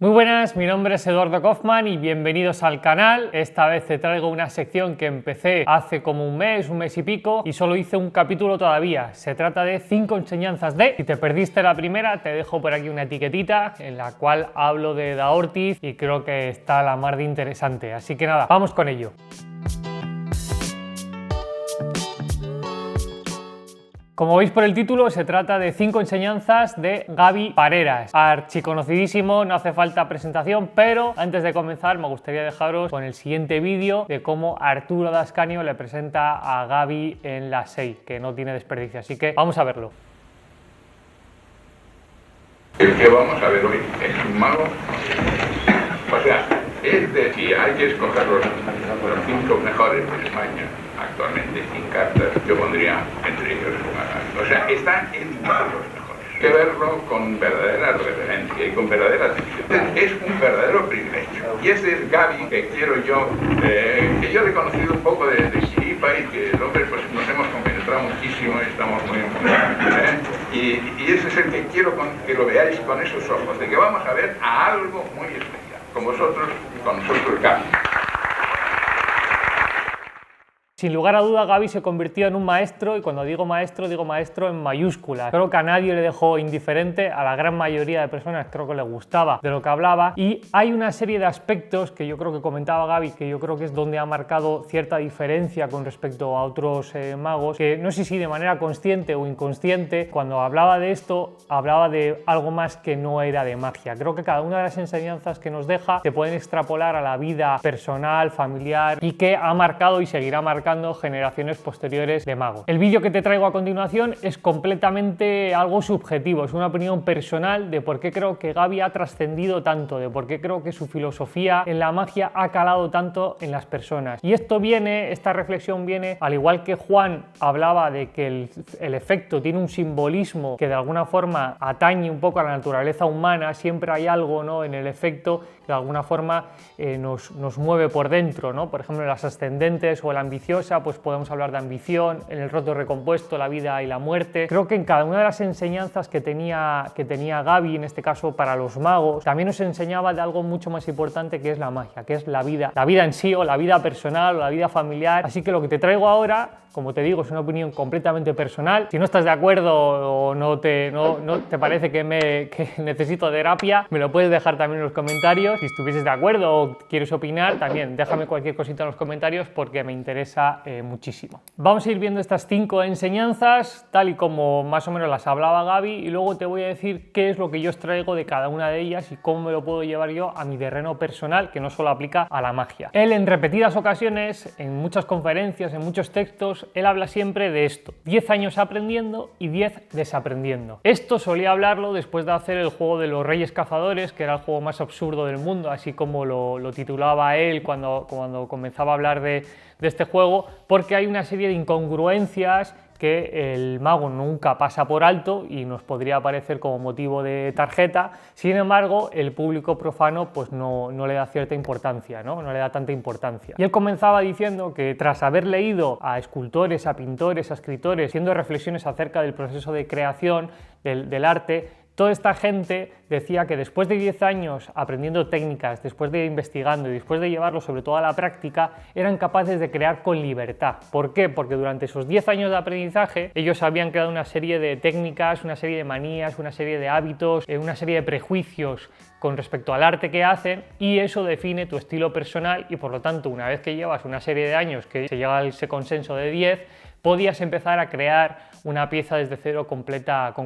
Muy buenas, mi nombre es Eduardo Kaufman y bienvenidos al canal. Esta vez te traigo una sección que empecé hace como un mes y pico y solo hice un capítulo todavía. Se trata de 5 enseñanzas de... Si te perdiste la primera, te dejo por aquí una etiquetita en la cual hablo de Da Ortiz y creo que está la mar de interesante. Así que nada, vamos con ello. Como veis por el título, se trata de 5 enseñanzas de Gaby Pareras, archiconocidísimo, no hace falta presentación, pero antes de comenzar me gustaría dejaros con el siguiente vídeo de cómo Arturo Dascanio le presenta a Gaby en la SEI, que no tiene desperdicio, así que vamos a verlo. El que vamos a ver hoy es un mago, o sea, es de si hay que escoger los 5 mejores de España actualmente sin cartas, yo pondría entre ellos o sea, están en todos los mejores. Hay que verlo con verdadera reverencia y con verdadera atención. Es un verdadero privilegio. Y ese es Gaby, que quiero yo, que yo he conocido un poco de chiripa y que el hombre pues nos hemos compenetrado muchísimo y estamos muy y ese es el que quiero que lo veáis con esos ojos, de que vamos a ver a algo muy especial, con vosotros, con nosotros Gaby. Sin lugar a duda, Gaby se convirtió en un maestro, y cuando digo maestro en mayúsculas. Creo que a nadie le dejó indiferente, a la gran mayoría de personas creo que le gustaba de lo que hablaba, y hay una serie de aspectos que yo creo que comentaba Gaby, que yo creo que es donde ha marcado cierta diferencia con respecto a otros magos, que no sé si de manera consciente o inconsciente, cuando hablaba de esto, hablaba de algo más que no era de magia. Creo que cada una de las enseñanzas que nos deja se pueden extrapolar a la vida personal, familiar, y que ha marcado y seguirá marcando generaciones posteriores de magos. El vídeo que te traigo a continuación es completamente algo subjetivo, es una opinión personal de por qué creo que Gaby ha trascendido tanto, de por qué creo que su filosofía en la magia ha calado tanto en las personas. Y esta reflexión viene, al igual que Juan hablaba de que el efecto tiene un simbolismo que de alguna forma atañe un poco a la naturaleza humana, siempre hay algo, ¿no?, en el efecto que de alguna forma nos mueve por dentro, ¿no? Por ejemplo, en las ascendentes o la ambiciosa, pues podemos hablar de ambición, en el roto recompuesto, la vida y la muerte. Creo que en cada una de las enseñanzas que tenía Gaby, en este caso para los magos, también nos enseñaba de algo mucho más importante, que es la magia, que es la vida en sí, o la vida personal, o la vida familiar. Así que lo que te traigo ahora, como te digo, es una opinión completamente personal. Si no estás de acuerdo o no te parece que necesito terapia, me lo puedes dejar también en los comentarios. Si estuvieses de acuerdo o quieres opinar, también déjame cualquier cosita en los comentarios porque me interesa muchísimo. Vamos a ir viendo estas 5 enseñanzas tal y como más o menos las hablaba Gaby, y luego te voy a decir qué es lo que yo os traigo de cada una de ellas y cómo me lo puedo llevar yo a mi terreno personal, que no solo aplica a la magia. Él, en repetidas ocasiones, en muchas conferencias, en muchos textos, él habla siempre de esto: 10 años aprendiendo y 10 desaprendiendo. Esto solía hablarlo después de hacer el juego de los Reyes Cazadores, que era el juego más absurdo del mundo, así como lo titulaba él cuando comenzaba a hablar de este juego, porque hay una serie de incongruencias que el mago nunca pasa por alto y nos podría parecer como motivo de tarjeta. Sin embargo, el público profano pues no le da cierta importancia, no le da tanta importancia. Y él comenzaba diciendo que tras haber leído a escultores, a pintores, a escritores, haciendo reflexiones acerca del proceso de creación del arte, toda esta gente decía que después de 10 años aprendiendo técnicas, después de investigando y después de llevarlo sobre todo a la práctica, eran capaces de crear con libertad. ¿Por qué? Porque durante esos 10 años de aprendizaje ellos habían creado una serie de técnicas, una serie de manías, una serie de hábitos, una serie de prejuicios con respecto al arte que hacen, y eso define tu estilo personal, y por lo tanto, una vez que llevas una serie de años que se llega a ese consenso de 10, podías empezar a crear una pieza desde cero con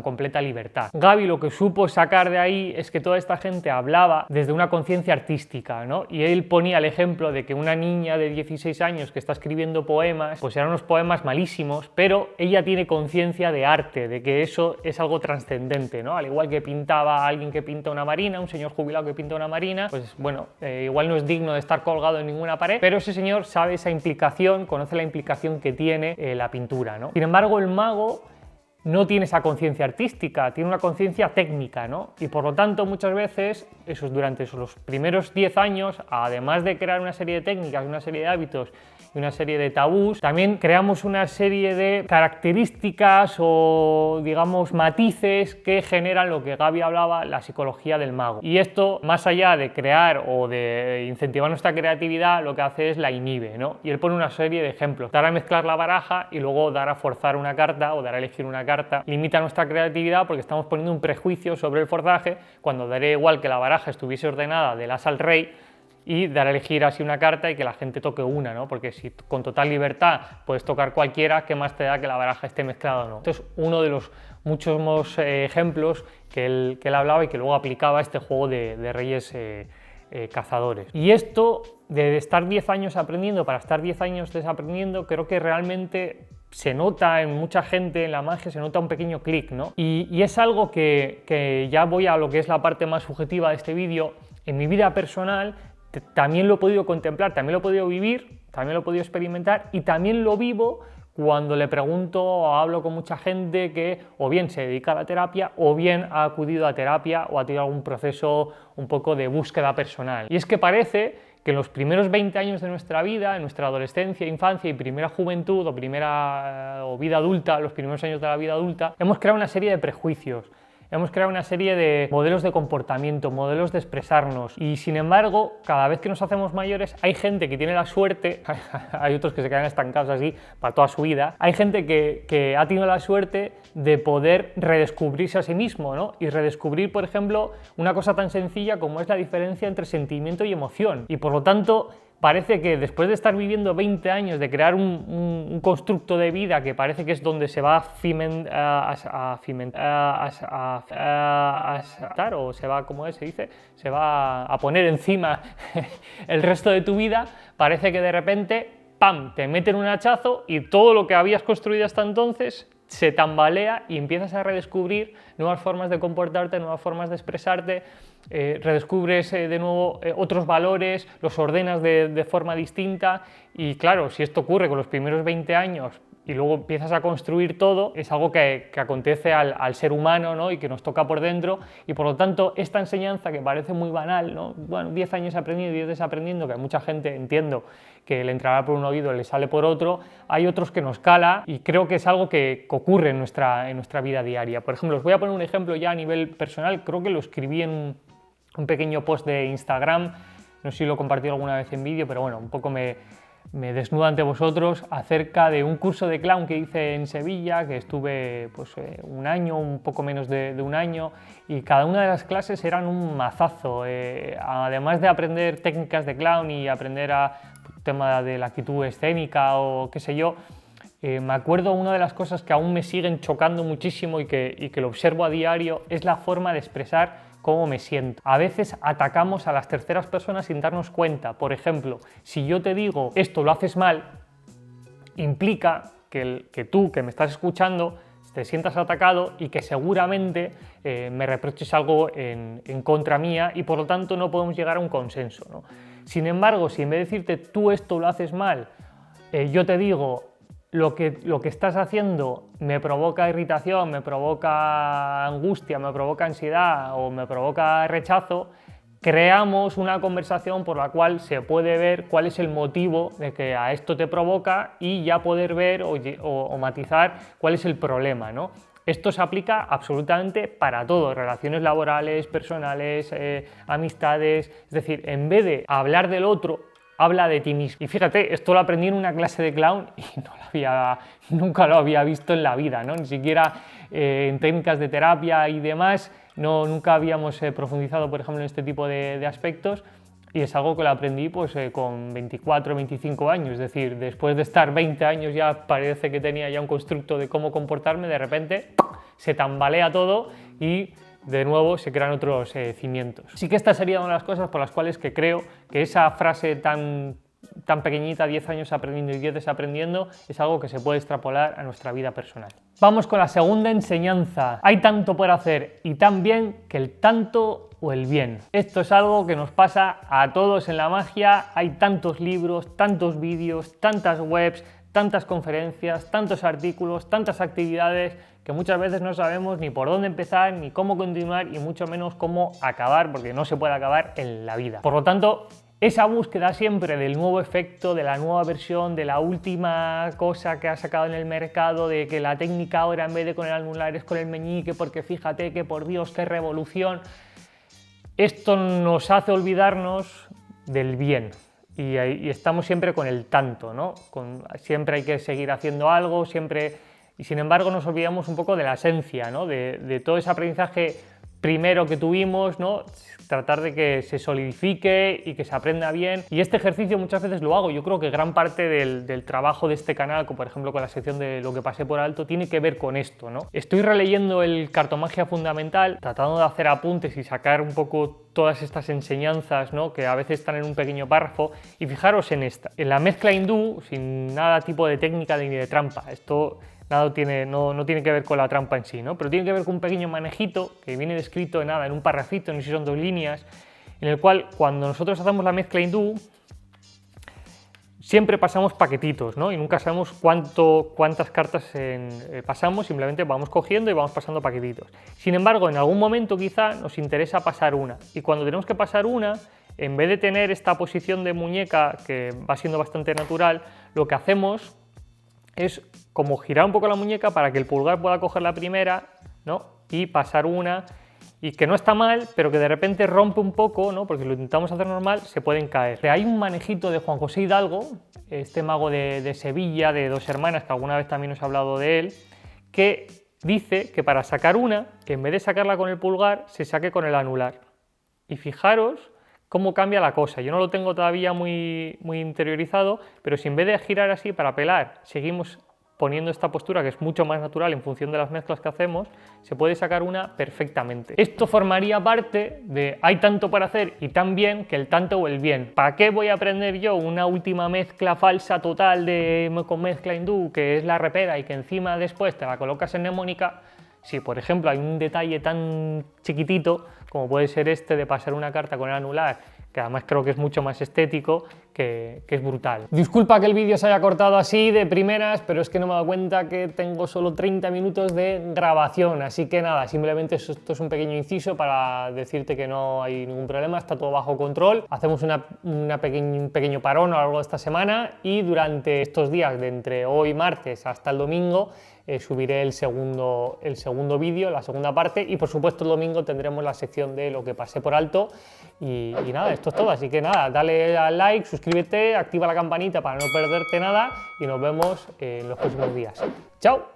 completa libertad. Gaby lo que supo sacar de ahí es que toda esta gente hablaba desde una conciencia artística, ¿no? Y él ponía el ejemplo de que una niña de 16 años que está escribiendo poemas, pues eran unos poemas malísimos, pero ella tiene conciencia de arte, de que eso es algo trascendente, ¿no? Al igual que pintaba a alguien que pinta una marina, un señor jubilado que pinta una marina, pues bueno, igual no es digno de estar colgado en ninguna pared, pero ese señor sabe esa implicación, conoce la implicación que tiene la pintura, ¿no? Sin embargo, el mago no tiene esa conciencia artística, tiene una conciencia técnica, ¿no? Y por lo tanto, muchas veces, durante los primeros 10 años, además de crear una serie de técnicas, una serie de hábitos y una serie de tabús, también creamos una serie de características o, digamos, matices que generan lo que Gaby hablaba, la psicología del mago. Y esto, más allá de crear o de incentivar nuestra creatividad, lo que hace es la inhibe, ¿no? Y él pone una serie de ejemplos. Dar a mezclar la baraja y luego dar a forzar una carta o dar a elegir una carta. Limita nuestra creatividad porque estamos poniendo un prejuicio sobre el forzaje cuando daría igual que la baraja estuviese ordenada del as al rey y dar a elegir así una carta y que la gente toque una, ¿no? Porque si con total libertad puedes tocar cualquiera, ¿qué más te da que la baraja esté mezclada o no? Esto es uno de los muchos ejemplos que él hablaba y que luego aplicaba a este juego de reyes cazadores. Y esto, de estar 10 años aprendiendo para estar 10 años desaprendiendo, creo que realmente se nota en mucha gente, en la magia, se nota un pequeño clic, ¿no? Y es algo que ya voy a lo que es la parte más subjetiva de este vídeo. En mi vida personal también lo he podido contemplar, también lo he podido vivir, también lo he podido experimentar y también lo vivo cuando le pregunto o hablo con mucha gente que o bien se dedica a la terapia o bien ha acudido a terapia o ha tenido algún proceso un poco de búsqueda personal. Y es que parece que en los primeros 20 años de nuestra vida, en nuestra adolescencia, infancia y primera juventud o vida adulta, los primeros años de la vida adulta, hemos creado una serie de prejuicios. Hemos creado una serie de modelos de comportamiento, modelos de expresarnos y sin embargo, cada vez que nos hacemos mayores hay gente que tiene la suerte, hay otros que se quedan estancados así para toda su vida, hay gente que ha tenido la suerte de poder redescubrirse a sí mismo, ¿no? Y redescubrir, por ejemplo, una cosa tan sencilla como es la diferencia entre sentimiento y emoción. Y por lo tanto, parece que después de estar viviendo 20 años, de crear un constructo de vida que parece que es donde se va se va a poner encima el resto de tu vida, parece que de repente, ¡pam!, te meten un hachazo y todo lo que habías construido hasta entonces se tambalea y empiezas a redescubrir nuevas formas de comportarte, nuevas formas de expresarte, redescubres de nuevo otros valores, los ordenas de forma distinta y claro, si esto ocurre con los primeros 20 años y luego empiezas a construir todo, es algo que acontece al ser humano, ¿no? Y que nos toca por dentro y por lo tanto esta enseñanza que parece muy banal, ¿no? Bueno, 10 años aprendiendo, 10 desaprendiendo, que a mucha gente entiendo que le entrará por un oído y le sale por otro, hay otros que nos cala y creo que es algo que ocurre en nuestra vida diaria. Por ejemplo, os voy a poner un ejemplo ya a nivel personal, creo que lo escribí en un pequeño post de Instagram, no sé si lo he compartido alguna vez en vídeo, pero bueno, un poco me desnudo ante vosotros acerca de un curso de clown que hice en Sevilla, que estuve pues, un año, un poco menos de un año, y cada una de las clases eran un mazazo. Además de aprender técnicas de clown y aprender tema de la actitud escénica o qué sé yo, me acuerdo una de las cosas que aún me siguen chocando muchísimo y que lo observo a diario es la forma de expresar cómo me siento. A veces atacamos a las terceras personas sin darnos cuenta. Por ejemplo, si yo te digo esto lo haces mal, implica que tú, que me estás escuchando, te sientas atacado y que seguramente me reproches algo en contra mía y por lo tanto no podemos llegar a un consenso, ¿no? Sin embargo, si en vez de decirte tú esto lo haces mal, yo te digo lo que estás haciendo me provoca irritación, me provoca angustia, me provoca ansiedad o me provoca rechazo, creamos una conversación por la cual se puede ver cuál es el motivo de que a esto te provoca y ya poder ver o matizar cuál es el problema, ¿no? Esto se aplica absolutamente para todo, relaciones laborales, personales, amistades, es decir, en vez de hablar del otro, habla de ti mismo. Y fíjate, esto lo aprendí en una clase de clown y nunca lo había visto en la vida, ¿no? Ni siquiera en técnicas de terapia y demás, nunca habíamos profundizado, por ejemplo, en este tipo de aspectos y es algo que lo aprendí pues, con 24, 25 años, es decir, después de estar 20 años ya parece que tenía ya un constructo de cómo comportarme, de repente se tambalea todo y de nuevo se crean otros cimientos. Sí que esta sería una de las cosas por las cuales que creo que esa frase tan pequeñita, 10 años aprendiendo y 10 desaprendiendo, es algo que se puede extrapolar a nuestra vida personal. Vamos con la segunda enseñanza. Hay tanto por hacer y tan bien que el tanto o el bien. Esto es algo que nos pasa a todos en la magia. Hay tantos libros, tantos vídeos, tantas webs, tantas conferencias, tantos artículos, tantas actividades que muchas veces no sabemos ni por dónde empezar, ni cómo continuar y mucho menos cómo acabar, porque no se puede acabar en la vida. Por lo tanto, esa búsqueda siempre del nuevo efecto, de la nueva versión, de la última cosa que ha sacado en el mercado, de que la técnica ahora en vez de con el anular es con el meñique, porque fíjate que por Dios qué revolución, esto nos hace olvidarnos del bien. Y estamos siempre con el tanto, ¿no? Siempre hay que seguir haciendo algo, siempre... Y sin embargo nos olvidamos un poco de la esencia, ¿no? De todo ese aprendizaje primero que tuvimos, ¿no? Tratar de que se solidifique y que se aprenda bien. Y este ejercicio muchas veces lo hago. Yo creo que gran parte del trabajo de este canal, como por ejemplo con la sección de lo que pasé por alto, tiene que ver con esto, ¿no? Estoy releyendo el Cartomagia Fundamental, tratando de hacer apuntes y sacar un poco todas estas enseñanzas, ¿no? Que a veces están en un pequeño párrafo. Y fijaros en esta. En la mezcla hindú, sin nada tipo de técnica ni de trampa. Esto... no tiene que ver con la trampa en sí, ¿no? Pero tiene que ver con un pequeño manejito que viene descrito en un parrafito, no sé si son 2 líneas, en el cual cuando nosotros hacemos la mezcla hindú siempre pasamos paquetitos, ¿no? Y nunca sabemos cuántas cartas pasamos, simplemente vamos cogiendo y vamos pasando paquetitos. Sin embargo, en algún momento quizá nos interesa pasar una, y cuando tenemos que pasar una, en vez de tener esta posición de muñeca que va siendo bastante natural, lo que hacemos es como girar un poco la muñeca para que el pulgar pueda coger la primera, ¿no? Y pasar una, y que no está mal, pero que de repente rompe un poco, ¿no? Porque lo intentamos hacer normal, se pueden caer. Hay un manejito de Juan José Hidalgo, este mago de Sevilla, de 2 hermanas, que alguna vez también os he hablado de él, que dice que para sacar una, que en vez de sacarla con el pulgar, se saque con el anular. Y fijaros cómo cambia la cosa. Yo no lo tengo todavía muy interiorizado, pero si en vez de girar así para pelar, seguimos poniendo esta postura que es mucho más natural en función de las mezclas que hacemos, se puede sacar una perfectamente. Esto formaría parte de hay tanto para hacer y tan bien que el tanto o el bien. ¿Para qué voy a aprender yo una última mezcla falsa total con mezcla hindú, que es la repera y que encima después te la colocas en mnemónica? Si, por ejemplo, hay un detalle tan chiquitito como puede ser este de pasar una carta con el anular, que además creo que es mucho más estético, que es brutal. Disculpa que el vídeo se haya cortado así de primeras, pero es que no me he dado cuenta que tengo solo 30 minutos de grabación, así que nada, simplemente esto es un pequeño inciso para decirte que no hay ningún problema, está todo bajo control. Hacemos un pequeño parón a lo largo de esta semana y durante estos días, de entre hoy martes hasta el domingo, subiré el segundo vídeo, la segunda parte, y por supuesto el domingo tendremos la sección de lo que pasé por alto y nada, esto es todo, así que nada, dale al like, suscríbete, activa la campanita para no perderte nada y nos vemos en los próximos días. ¡Chao!